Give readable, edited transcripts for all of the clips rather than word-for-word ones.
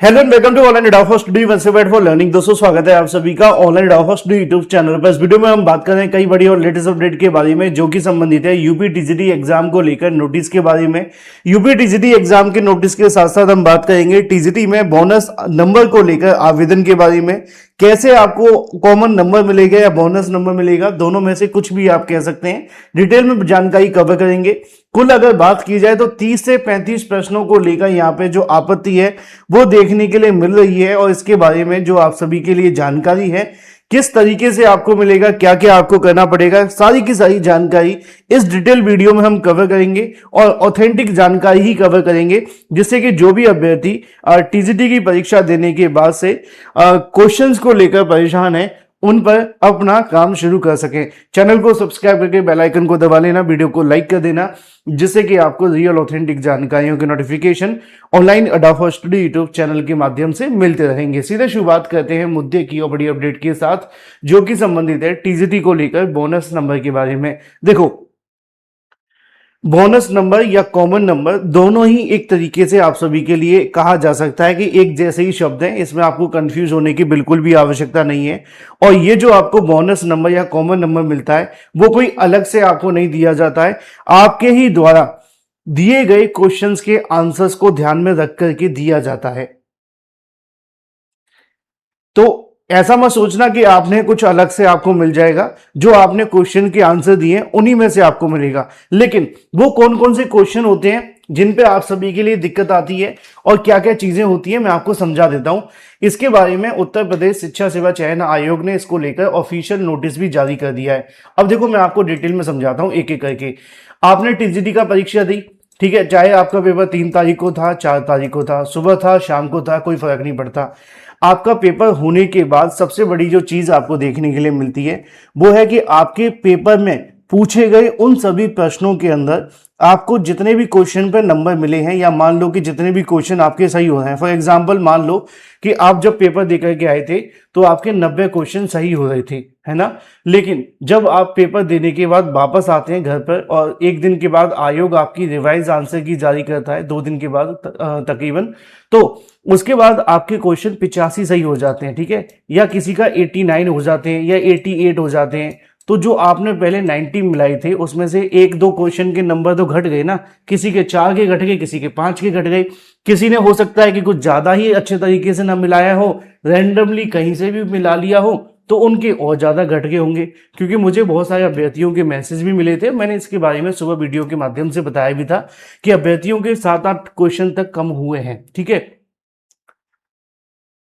Hello and welcome to online Adobe study one से wait for learning. दोस्तों स्वागत है आप सभी का online Adobe study YouTube channel पर। इस वीडियो में हम बात कर रहे हैं कई बड़ी और लेटेस्ट अपडेट के बारे में जो कि संबंधित है यूपी टीजीटी एग्जाम को लेकर नोटिस के बारे में। यूपी टीजीटी एग्जाम के नोटिस के साथ साथ हम बात करेंगे टीजीटी में बोनस नंबर को लेकर आवेदन के बारे में, कैसे आपको कॉमन नंबर मिलेगा या बोनस नंबर मिलेगा, दोनों में से कुछ भी आप कह सकते हैं। डिटेल में जानकारी कवर करेंगे। कुल अगर बात की जाए तो 30 से 35 प्रश्नों को लेकर यहाँ पे जो आपत्ति है वो देखने के लिए मिल रही है और इसके बारे में जो आप सभी के लिए जानकारी है, किस तरीके से आपको मिलेगा, क्या क्या आपको करना पड़ेगा, सारी की सारी जानकारी इस डिटेल वीडियो में हम कवर करेंगे और ऑथेंटिक जानकारी ही कवर करेंगे, जिससे कि जो भी अभ्यर्थी टीजीटी की परीक्षा देने के बाद से क्वेश्चंस को लेकर परेशान है उन पर अपना काम शुरू कर सके। चैनल को सब्सक्राइब करके बेल आइकन को दबा लेना, वीडियो को लाइक कर देना, जिससे कि आपको रियल ऑथेंटिक जानकारियों के notification online Adobe study YouTube channel के माध्यम से मिलते रहेंगे। सीधे शुरुआत करते हैं मुद्दे की और बड़ी अपडेट के साथ जो कि संबंधित है टीजीटी को लेकर बोनस नंबर के बारे में। देखो, बोनस नंबर या कॉमन नंबर दोनों ही एक तरीके से आप सभी के लिए कहा जा सकता है कि एक जैसे ही शब्द है, इसमें आपको कंफ्यूज होने की बिल्कुल भी आवश्यकता नहीं है। और ये जो आपको बोनस नंबर या कॉमन नंबर मिलता है वो कोई अलग से आपको नहीं दिया जाता है, आपके ही द्वारा दिए गए क्वेश्चंस के आंसर्स को ध्यान में रख करके दिया जाता है। तो ऐसा मत सोचना कि आपने कुछ अलग से आपको मिल जाएगा। जो आपने क्वेश्चन के आंसर दिए उन्हीं में से आपको मिलेगा, लेकिन वो कौन कौन से क्वेश्चन होते हैं जिन पे आप सभी के लिए दिक्कत आती है और क्या क्या चीजें होती है मैं आपको समझा देता हूं। इसके बारे में उत्तर प्रदेश शिक्षा सेवा चयन आयोग ने इसको लेकर ऑफिशियल नोटिस भी जारी कर दिया है। अब देखो, मैं आपको डिटेल में समझाता हूं एक एक करके। आपने टीजीटी का परीक्षा दी, ठीक है, चाहे आपका पेपर 3 तारीख को था, 4 तारीख को था, सुबह था, शाम को था, कोई फर्क नहीं पड़ता। आपका पेपर होने के बाद सबसे बड़ी जो चीज आपको देखने के लिए मिलती है वो है कि आपके पेपर में पूछे गए उन सभी प्रश्नों के अंदर आपको जितने भी क्वेश्चन पर नंबर मिले हैं, या मान लो कि जितने भी क्वेश्चन आपके सही हो रहे हैं। फॉर एग्जांपल, मान लो कि आप जब पेपर देकर के आए थे तो आपके 90 क्वेश्चन सही हो रहे थे, है ना। लेकिन जब आप पेपर देने के बाद वापस आते हैं घर पर और एक दिन के बाद आयोग आपकी रिवाइज आंसर की जारी करता है, 2 दिन के बाद तकरीबन, तो उसके बाद आपके क्वेश्चन 85 सही हो जाते हैं, ठीक है, या किसी का 89 हो जाते हैं या 88 हो जाते हैं। तो जो आपने पहले 90 मिलाए थे उसमें से 1-2 क्वेश्चन के नंबर तो घट गए ना, किसी के 4 के घट गए, किसी के 5 के घट गए, किसी ने हो सकता है कि कुछ ज्यादा ही अच्छे तरीके से ना मिलाया हो, रैंडमली कहीं से भी मिला लिया हो, तो उनके और ज्यादा घट गए होंगे। क्योंकि मुझे बहुत सारे अभ्यर्थियों के मैसेज भी मिले थे, मैंने इसके बारे में सुबह वीडियो के माध्यम से बताया भी था कि अभ्यर्थियों के 7-8 क्वेश्चन तक कम हुए हैं, ठीक है।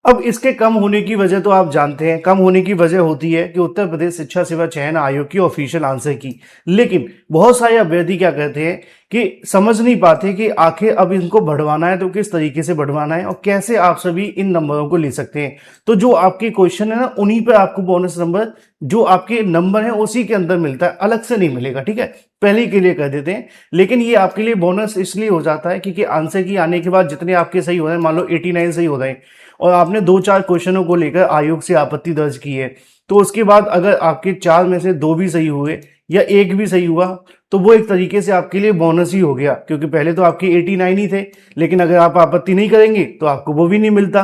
अब इसके कम होने की वजह तो आप जानते हैं, कम होने की वजह होती है कि उत्तर प्रदेश शिक्षा सेवा चयन आयोग की ऑफिशियल आंसर की। लेकिन बहुत सारे अभ्यर्थी क्या कहते हैं कि समझ नहीं पाते कि आखिर अब इनको बढ़वाना है तो किस तरीके से बढ़वाना है और कैसे आप सभी इन नंबरों को ले सकते हैं। तो जो आपके क्वेश्चन है ना, उन्हीं पर आपको बोनस नंबर, जो आपके नंबर है उसी के अंदर मिलता है, अलग से नहीं मिलेगा, ठीक है। पहले ही के लिए कह देते हैं, लेकिन ये आपके लिए बोनस इसलिए हो जाता है क्योंकि आंसर की आने के बाद जितने आपके सही हो रहे हैं, मान लो 89 सही हो रहे हैं और आपने 2-4 क्वेश्चनों को लेकर आयोग से आपत्ति दर्ज की है, तो उसके बाद अगर आपके 4 में से 2 भी सही हुए या 1 भी सही हुआ तो वो एक तरीके से आपके लिए बोनस ही हो गया, क्योंकि पहले तो आपके 89 ही थे, लेकिन अगर आप आपत्ति नहीं करेंगे तो आपको वो भी नहीं मिलता।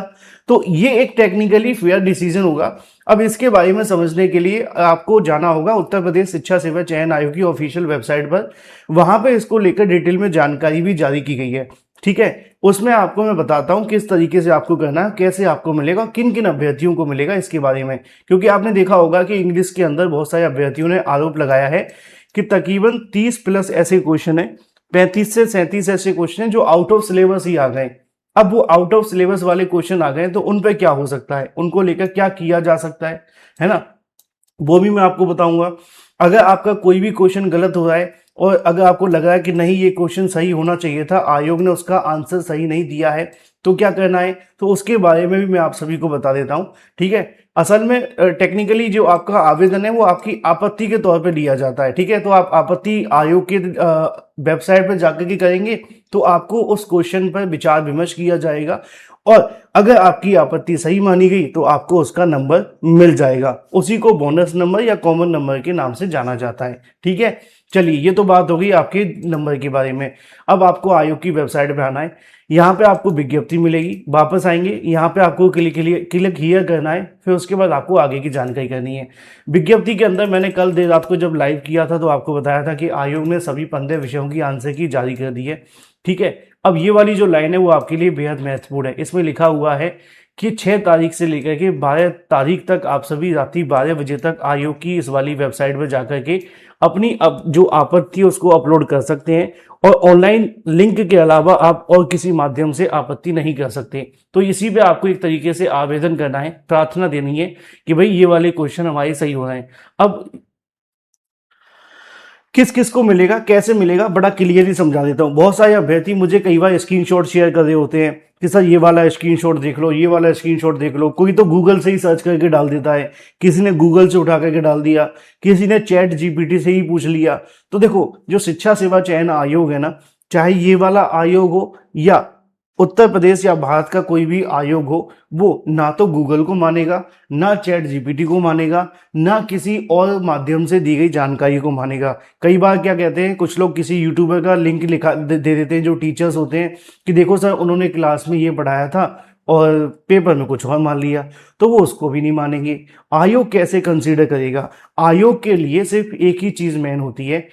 तो ये एक टेक्निकली फेयर डिसीजन होगा। अब इसके बारे में समझने के लिए आपको जाना होगा उत्तर प्रदेश शिक्षा सेवा चयन आयोग की ऑफिशियल वेबसाइट पर। वहां पे इसको लेकर डिटेल में जानकारी भी जारी की गई है, ठीक है। उसमें आपको मैं बताता हूं किस तरीके से आपको करना है, कैसे आपको मिलेगा, किन किन अभ्यर्थियों को मिलेगा इसके बारे में। क्योंकि आपने देखा होगा कि इंग्लिश के अंदर बहुत सारे अभ्यर्थियों ने आरोप लगाया है कि तकरीबन 30+ ऐसे क्वेश्चन है, 35 से 37 ऐसे क्वेश्चन है जो आउट ऑफ सिलेबस ही आ गए। अब वो आउट ऑफ सिलेबस वाले क्वेश्चन आ गए तो उन पर क्या हो सकता है, उनको लेकर क्या किया जा सकता है ना, वो भी मैं आपको बताऊंगा। अगर आपका कोई भी क्वेश्चन गलत हो रहा है और अगर आपको लग रहा है कि नहीं ये क्वेश्चन सही होना चाहिए था, आयोग ने उसका आंसर सही नहीं दिया है, तो क्या करना है, तो उसके बारे में भी मैं आप सभी को बता देता हूं, ठीक है। असल में टेक्निकली जो आपका आवेदन है वो आपकी आपत्ति के तौर पे लिया जाता है, ठीक है। तो आप आपत्ति आयोग के वेबसाइट पर जाकर के करेंगे तो आपको उस क्वेश्चन पर विचार विमर्श किया जाएगा और अगर आपकी आपत्ति सही मानी गई तो आपको उसका नंबर मिल जाएगा। उसी को बोनस नंबर या कॉमन नंबर के नाम से जाना जाता है, ठीक है। चलिए, ये तो बात हो गई आपके नंबर के बारे में। अब आपको आयोग की वेबसाइट पे आना है। यहाँ पे आपको विज्ञप्ति मिलेगी, वापस आएंगे, यहाँ पे आपको क्लिक हियर करना है, फिर उसके बाद आपको आगे की जानकारी करनी है। विज्ञप्ति के अंदर मैंने कल देर रात को जब लाइव किया था तो आपको बताया था कि आयोग ने सभी 15 विषयों की आंसर की जारी कर दी है। ठीक है, अब ये वाली जो लाइन है वो आपके लिए बेहद महत्वपूर्ण है। इसमें लिखा हुआ है कि 6 तारीख से लेकर के 12 तारीख तक आप सभी रात्रि 12 बजे तक आयोग की इस वाली वेबसाइट पर जाकर के अपनी अब जो आपत्ति है उसको अपलोड कर सकते हैं, और ऑनलाइन लिंक के अलावा आप और किसी माध्यम से आपत्ति नहीं कर सकते। तो इसी पे आपको एक तरीके से आवेदन करना है, प्रार्थना देनी है कि भाई ये वाले क्वेश्चन हमारे सही हो रहे हैं। अब किस किस को मिलेगा, कैसे मिलेगा, बड़ा क्लियरली समझा देता हूँ। बहुत सारे अभ्यर्थी मुझे कई बार स्क्रीनशॉट शेयर कर रहे होते हैं कि सर ये वाला स्क्रीनशॉट देख लो, ये वाला स्क्रीनशॉट देख लो। कोई तो गूगल से ही सर्च करके डाल देता है, किसी ने गूगल से उठा करके डाल दिया, किसी ने चैट जीपीटी से ही पूछ लिया। तो देखो, जो शिक्षा सेवा चयन आयोग है ना, चाहे ये वाला आयोग हो या उत्तर प्रदेश या भारत का कोई भी आयोग हो, वो ना तो गूगल को मानेगा, ना चैट जीपीटी को मानेगा, ना किसी और माध्यम से दी गई जानकारी को मानेगा। कई बार क्या कहते हैं कुछ लोग, किसी यूट्यूबर का लिंक दे देते हैं जो टीचर्स होते हैं कि देखो सर उन्होंने क्लास में ये पढ़ाया था और पेपर में कुछ और मान लिया, तो वो उसको भी नहीं मानेंगे। आयोग कैसे कंसीडर करेगा? आयोग के लिए सिर्फ एक ही चीज मेन होती है।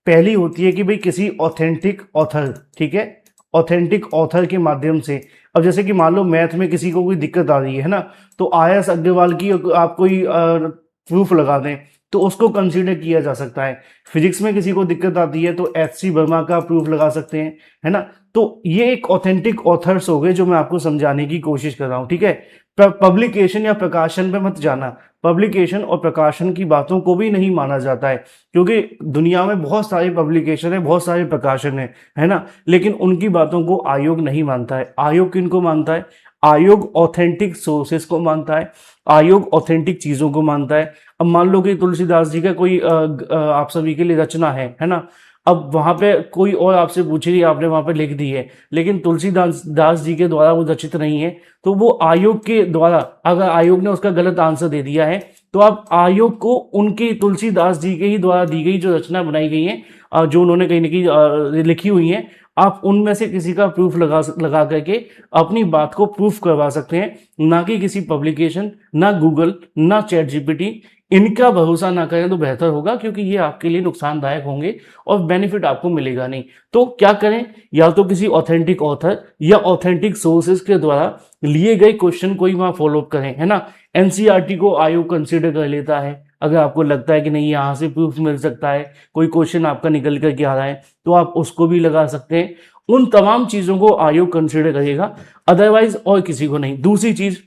पहली होती है कि भाई किसी ऑथेंटिक ऑथर, ठीक है, ऑथेंटिक ऑथर के माध्यम से। अब जैसे कि मान लो मैथ में किसी को कोई दिक्कत आ रही है ना, तो आयस अग्रवाल की आप कोई प्रूफ लगा दें तो उसको कंसीडर किया जा सकता है। फिजिक्स में किसी को दिक्कत आती है तो एच सी वर्मा का प्रूफ लगा सकते हैं, है ना। तो ये एक ऑथेंटिक ऑथर्स हो गए जो मैं आपको समझाने की कोशिश कर रहा हूँ, ठीक है। पब्लिकेशन या प्रकाशन पे मत जाना। पब्लिकेशन और प्रकाशन की बातों को भी नहीं माना जाता है, क्योंकि दुनिया में बहुत सारे पब्लिकेशन है, बहुत सारे प्रकाशन है ना, लेकिन उनकी बातों को आयोग नहीं मानता है। आयोग किनको मानता है? आयोग ऑथेंटिक सोर्सेस को मानता है, आयोग ऑथेंटिक चीजों को मानता है। अब मान लो कि तुलसीदास जी का कोई आप सभी के लिए रचना है ना, अब वहां पे कोई और आपसे पूछे कि आपने वहां पे लिख दी है, लेकिन तुलसीदास जी के द्वारा वो रचित नहीं है, तो वो आयोग के द्वारा, अगर आयोग ने उसका गलत आंसर दे दिया है तो आप आयोग को उनके तुलसीदास जी के ही द्वारा दी गई जो रचना बनाई गई है, जो उन्होंने कहीं ना कहीं लिखी हुई है, आप उनमें से किसी का प्रूफ लगा करके अपनी बात को प्रूफ करवा सकते हैं, ना कि किसी पब्लिकेशन, ना गूगल, ना चैट जीपीटी। इनका भरोसा ना करें तो बेहतर होगा, क्योंकि ये आपके लिए नुकसानदायक होंगे और बेनिफिट आपको मिलेगा नहीं। तो क्या करें, या तो किसी ऑथेंटिक ऑथर या ऑथेंटिक सोर्सेज के द्वारा लिए गए क्वेश्चन को ही वहां फॉलोअप करें, है ना। एनसीईआरटी को आयोग कंसीडर कर लेता है। अगर आपको लगता है कि नहीं यहाँ से प्रूफ मिल सकता है, कोई क्वेश्चन आपका निकल करके आ रहा है, तो आप उसको भी लगा सकते हैं। उन तमाम चीजों को आयोग कंसीडर करेगा, अदरवाइज और किसी को नहीं। दूसरी चीज,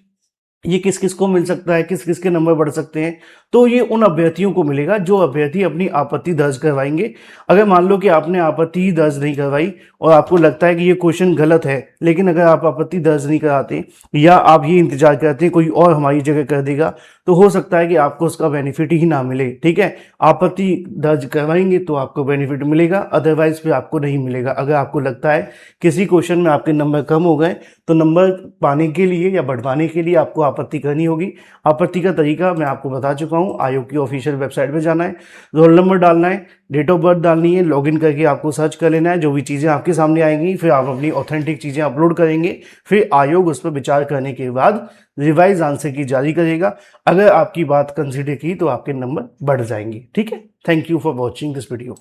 ये किस किस को मिल सकता है, किस किस के नंबर बढ़ सकते हैं, तो ये उन अभ्यर्थियों को मिलेगा जो अभ्यर्थी अपनी आपत्ति दर्ज करवाएंगे। अगर मान लो कि आपने आपत्ति ही दर्ज नहीं करवाई और आपको लगता है कि ये क्वेश्चन गलत है, लेकिन अगर आप आपत्ति दर्ज नहीं कराते या आप ये इंतजार करते हैं कोई और हमारी जगह कर देगा, तो हो सकता है कि आपको उसका बेनिफिट ही ना मिले, ठीक है। आपत्ति दर्ज करवाएंगे तो आपको बेनिफिट मिलेगा, अदरवाइज फिर आपको नहीं मिलेगा। अगर आपको लगता है किसी क्वेश्चन में आपके नंबर कम हो गए, तो नंबर पाने के लिए या बढ़वाने के लिए आपको आपत्ति करनी होगी। आपत्ति का तरीका मैं आपको बता चुका हूँ। आयोग की ऑफिशियल वेबसाइट पे जाना है, रोल नंबर डालना है, डेट ऑफ बर्थ डालनी है, लॉगिन करके आपको सर्च कर लेना है। जो भी चीज़ें आपके सामने आएंगी, फिर आप अपनी ऑथेंटिक चीज़ें अपलोड करेंगे, फिर आयोग उस पर विचार करने के बाद रिवाइज आंसर की जारी करेगा। अगर आपकी बात कंसिडर की तो आपके नंबर बढ़ जाएंगे, ठीक है। Thank you for watching this video.